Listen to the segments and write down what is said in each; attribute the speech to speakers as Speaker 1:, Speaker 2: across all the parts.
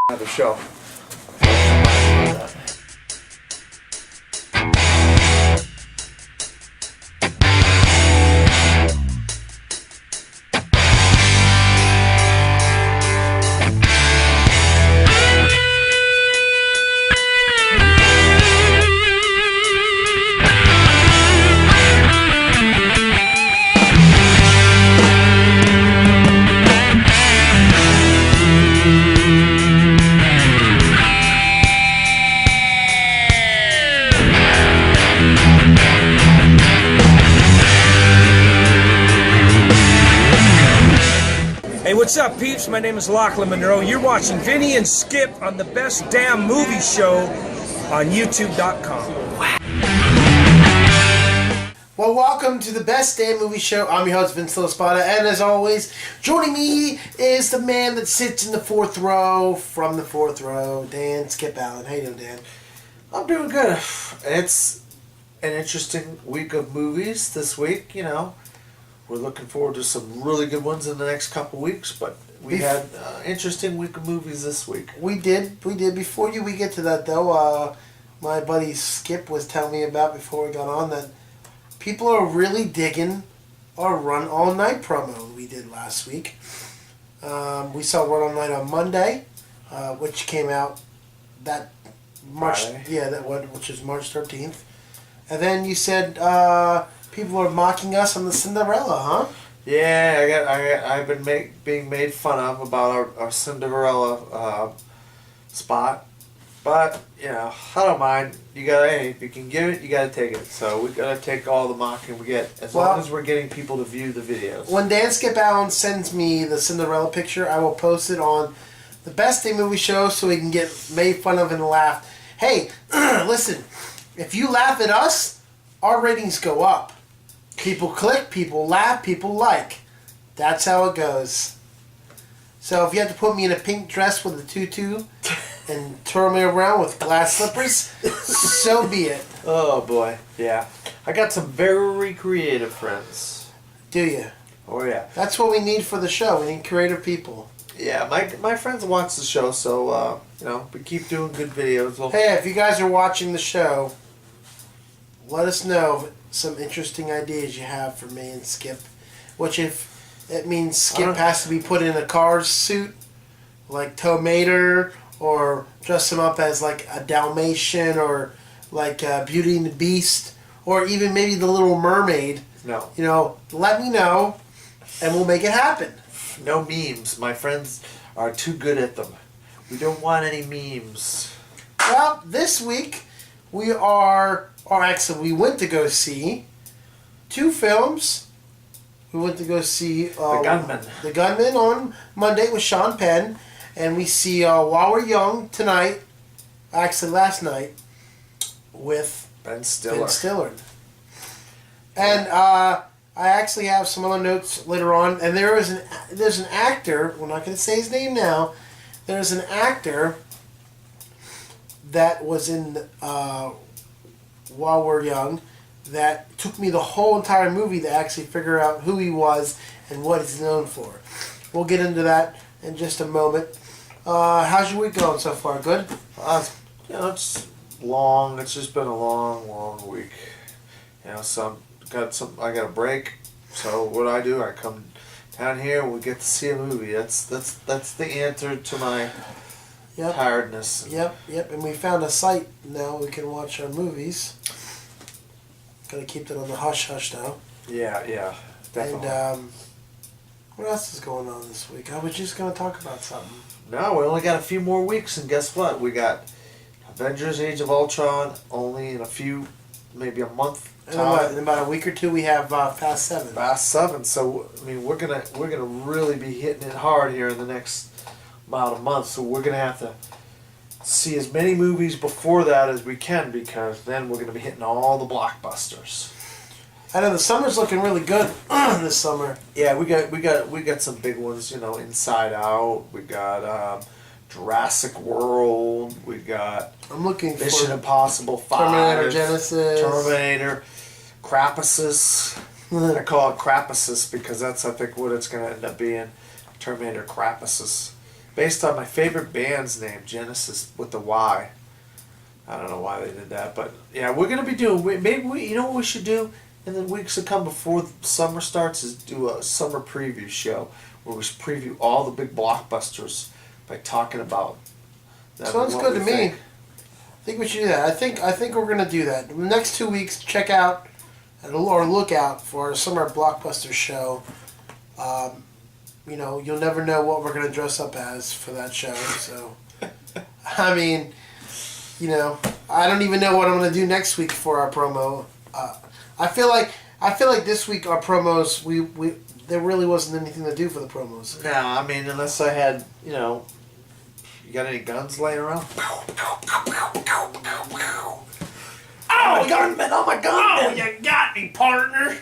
Speaker 1: have a show.
Speaker 2: Hey, what's up, peeps? My name is Lachlan Monroe. You're watching Vinny and Skip on the Best Damn Movie Show on YouTube.com.
Speaker 3: Well, welcome to the Best Damn Movie Show. I'm your host, Vincent, and as always, joining me is the man that sits in the fourth row, from the fourth row, Dan Skip Allen. How you doing, Dan?
Speaker 1: I'm doing good. It's an interesting week of movies this week, you know. We're looking forward to some really good ones in the next couple weeks, but we had an interesting week of movies this week.
Speaker 3: We did. Before we get to that, though, my buddy Skip was telling me about before we got on that people are really digging our Run All Night promo we did last week. We saw Run All Night on Monday, which came out that March,
Speaker 1: Friday.
Speaker 3: Which is March 13th. And then you said people are mocking us on the Cinderella, huh?
Speaker 1: Yeah, I've been being made fun of about our Cinderella spot, but you know I don't mind. If you can give it, you gotta take it. So we gotta take all the mocking we get, as long as we're getting people to view the videos.
Speaker 3: When Dan Skip Allen sends me the Cinderella picture, I will post it on the Best Day Movie Show so we can get made fun of and laugh. Hey, listen, if you laugh at us, our ratings go up. People click, people laugh, people like. That's how it goes. So if you have to put me in a pink dress with a tutu and twirl me around with glass slippers, so be it.
Speaker 1: Oh boy, yeah. I got some very creative friends.
Speaker 3: Do you?
Speaker 1: Oh yeah.
Speaker 3: That's what we need for the show. We need creative people.
Speaker 1: Yeah, my friends watch the show, so you know, we keep doing good videos.
Speaker 3: Hey, if you guys are watching the show, let us know some interesting ideas you have for me and Skip. Which if it means Skip has to be put in a Cars suit, like Tomater, or dress him up as like a Dalmatian, or like Beauty and the Beast, or even maybe the Little Mermaid.
Speaker 1: No.
Speaker 3: You know, let me know, and we'll make it happen.
Speaker 1: No memes. My friends are too good at them. We don't want any memes.
Speaker 3: Well, this week we we went to go see two films. We went to go see
Speaker 1: The Gunman.
Speaker 3: The Gunman on Monday with Sean Penn, and we see While We're Young tonight. Actually, last night with
Speaker 1: Ben Stiller.
Speaker 3: And I actually have some other notes later on. And there's an actor. We're not going to say his name now. There's an actor that was in While We're Young that took me the whole entire movie to actually figure out who he was and what he's known for. We'll get into that in just a moment. How's your week going so far? Good?
Speaker 1: You know, it's long. It's just been a long week. You know, I got a break. So what do? I come down here and we get to see a movie. That's the answer to my tiredness.
Speaker 3: Yep. And we found a site now we can watch our movies. Gotta keep that on the hush though.
Speaker 1: Yeah, definitely.
Speaker 3: And what else is going on this week? I was just gonna talk about something.
Speaker 1: No, we only got a few more weeks, and guess what? We got Avengers: Age of Ultron only in maybe a month.
Speaker 3: In about a week or two, we have Fast 7.
Speaker 1: Fast 7. So I mean, we're gonna really be hitting it hard here in the next amount of months. So we're gonna have to see as many movies before that as we can, because then we're gonna be hitting all the blockbusters.
Speaker 3: I know the summer's looking really good this summer.
Speaker 1: Yeah, we got some big ones. You know, Inside Out. We got Jurassic World. We got Mission Impossible 5.
Speaker 3: Terminator Genesis.
Speaker 1: Terminator. Crapasus. I call it Crapasus because that's, I think, what it's going to end up being. Terminator Crapasus. based on my favorite band's name, Genesis with the Y. I don't know why they did that, but yeah, we're gonna be doing. You know what we should do in the weeks to come before the summer starts is do a summer preview show where we preview all the big blockbusters by talking about them.
Speaker 3: Sounds good to me. I think we should do that. I think we're gonna do that. The next 2 weeks, check out or look out for our summer blockbuster show. You know, you'll never know what we're gonna dress up as for that show. So, I mean, you know, I don't even know what I'm gonna do next week for our promo. I feel like this week our promos we there really wasn't anything to do for the promos.
Speaker 1: Nah, I mean, unless I had, you know, you got any guns laying around? Oh, gunman! Oh my gunman!
Speaker 2: Oh, you got me, partner.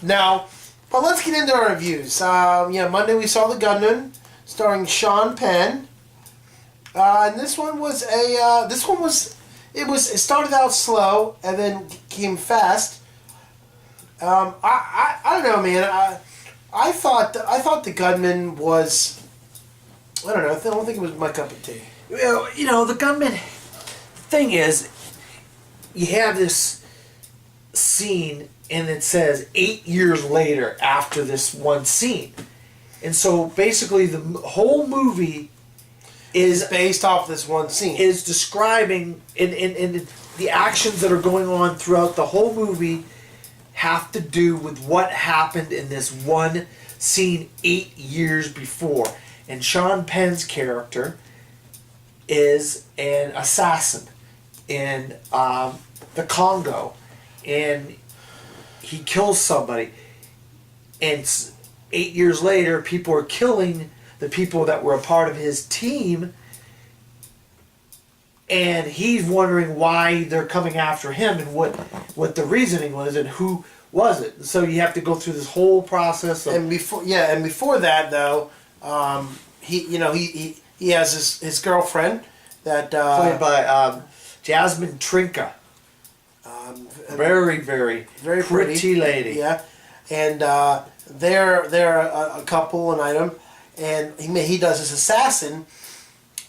Speaker 3: Now, but let's get into our reviews. Monday we saw The Gunman, starring Sean Penn. And this one was it started out slow and then came fast. I don't know, man. I thought The Gunman was, I don't know. I don't think it was my cup of tea.
Speaker 1: Well, you know, The Gunman thing is, you have this scene and it says 8 years later after this one scene. And so basically the whole movie is
Speaker 3: based off this one scene.
Speaker 1: Is describing in the actions that are going on throughout the whole movie have to do with what happened in this one scene 8 years before. And Sean Penn's character is an assassin in the Congo, and he kills somebody, and 8 years later people are killing the people that were a part of his team, and he's wondering why they're coming after him and what the reasoning was and who was it. So you have to go through this whole process of,
Speaker 3: and before that though, he has his girlfriend that
Speaker 1: played by Jasmine Trinka. Very pretty lady.
Speaker 3: Yeah, and they're a couple, an item, and he does his assassin,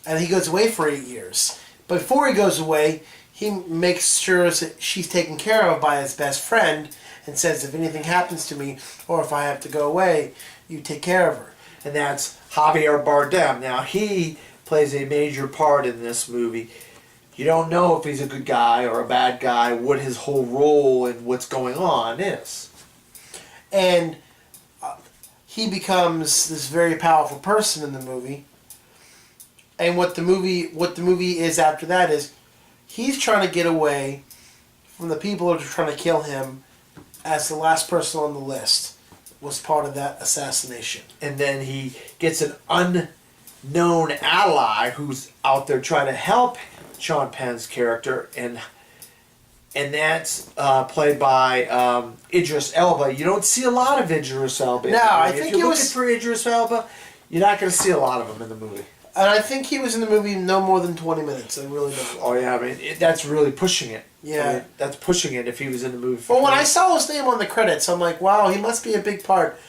Speaker 3: and he goes away for 8 years. But before he goes away, he makes sure that she's taken care of by his best friend, and says, if anything happens to me or if I have to go away, you take care of her.
Speaker 1: And that's Javier Bardem. Now he plays a major part in this movie. You don't know if he's a good guy or a bad guy, what his whole role and what's going on is.
Speaker 3: And he becomes this very powerful person in the movie. And what the movie is after that is he's trying to get away from the people that are trying to kill him, as the last person on the list was part of that assassination.
Speaker 1: And then he gets an unknown ally who's out there trying to help Sean Penn's character, and that's played by Idris Elba. You don't see a lot of Idris Elba.
Speaker 3: No, I think
Speaker 1: if you're looking for Idris Elba, you're not going to see a lot of him in the movie.
Speaker 3: And I think he was in the movie no more than 20 minutes. I really don't.
Speaker 1: Oh yeah, I mean that's really pushing it.
Speaker 3: Yeah,
Speaker 1: I mean, that's pushing it. If he was in the movie.
Speaker 3: Well, when I saw his name on the credits, I'm like, wow, he must be a big part.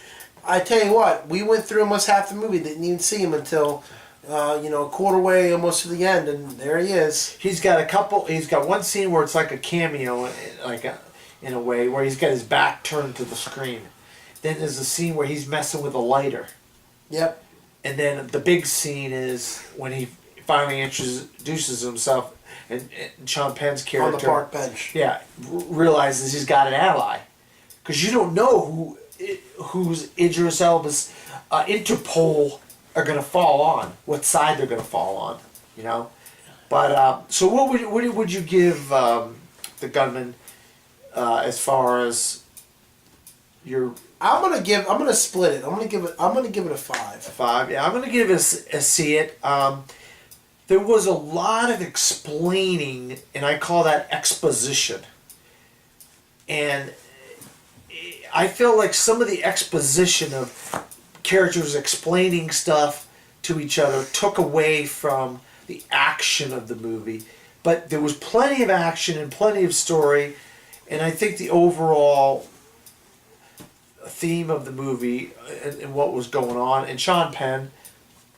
Speaker 3: I tell you what, we went through almost half the movie, didn't even see him until a quarter way, almost to the end, and there he is.
Speaker 1: He's got one scene where it's like a cameo, in a way, where he's got his back turned to the screen. Then there's a scene where he's messing with a lighter.
Speaker 3: Yep.
Speaker 1: And then the big scene is when he finally introduces himself, and Sean Penn's character
Speaker 3: on the park bench.
Speaker 1: Yeah, realizes he's got an ally, because you don't know who's Idris Elba's Interpol are going to fall on, what side they're going to fall on, you know. But so what would you give The Gunman as far as your?
Speaker 3: I'm gonna split it. I'm gonna give it a 5.
Speaker 1: A 5, yeah. I'm gonna give it a C. There was a lot of explaining, and I call that exposition. And I feel like some of the exposition of characters explaining stuff to each other took away from the action of the movie. But there was plenty of action and plenty of story, and I think the overall theme of the movie and what was going on, and Sean Penn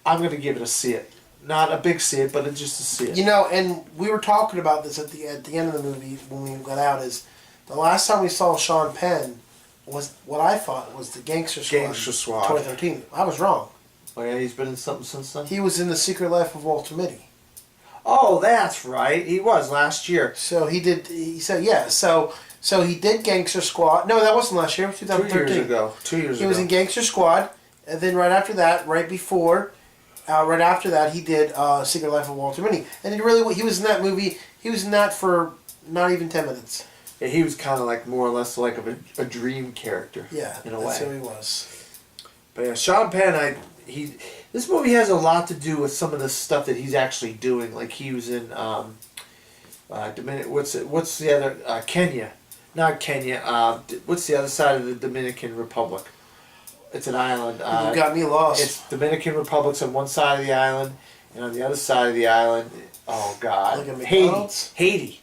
Speaker 1: I'm going to give it a see it. Not a big see it, but just a see it.
Speaker 3: You know, and we were talking about this at the end of the movie when we got out. Is the last time we saw Sean Penn was what I thought was the Gangster Squad.
Speaker 1: Gangster Squad.
Speaker 3: 2013. I was wrong.
Speaker 1: Oh yeah, he's been in something since then?
Speaker 3: He was in The Secret Life of Walter Mitty.
Speaker 1: Oh, that's right. He was last year.
Speaker 3: So he did. He said, yeah. So he did Gangster Squad. No, that wasn't last year. It was 2013.
Speaker 1: 2 years ago. 2 years ago.
Speaker 3: He was in Gangster Squad, and then right after that, right after that, he did Secret Life of Walter Mitty. And he was in that movie. He was in that for not even 10 minutes.
Speaker 1: Yeah, he was kind of like more or less like a dream character.
Speaker 3: Yeah,
Speaker 1: in a way.
Speaker 3: that's who he was.
Speaker 1: But yeah, Sean Penn, this movie has a lot to do with some of the stuff that he's actually doing. Like he was in what's the other Kenya, not Kenya. What's the other side of the Dominican Republic? It's an island.
Speaker 3: You got me lost.
Speaker 1: It's Dominican Republic's on one side of the island, and on the other side of the island, oh God,
Speaker 3: Like a McDonald's?
Speaker 1: Haiti.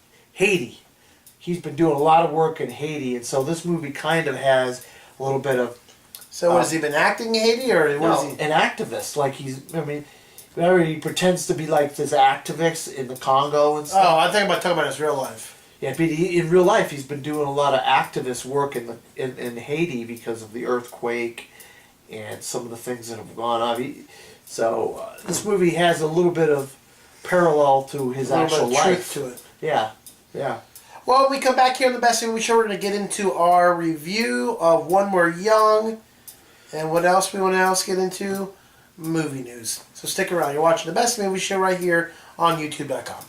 Speaker 1: He's been doing a lot of work in Haiti, and so this movie kind of has a little bit of.
Speaker 3: So has he been acting in Haiti, or what is he?
Speaker 1: An activist. Like remember he pretends to be like this activist in the Congo and stuff.
Speaker 3: Oh, I think talking about his real life.
Speaker 1: Yeah, but in real life he's been doing a lot of activist work in Haiti because of the earthquake and some of the things that have gone on. So this movie has a little bit of parallel to his actual life.
Speaker 3: Truth to it.
Speaker 1: Yeah, yeah.
Speaker 3: Well, when we come back here on the Best Movie Show, we're going to get into our review of When We're Young. And what else we want to get into? Movie news. So stick around. You're watching the Best Movie Show right here on YouTube.com.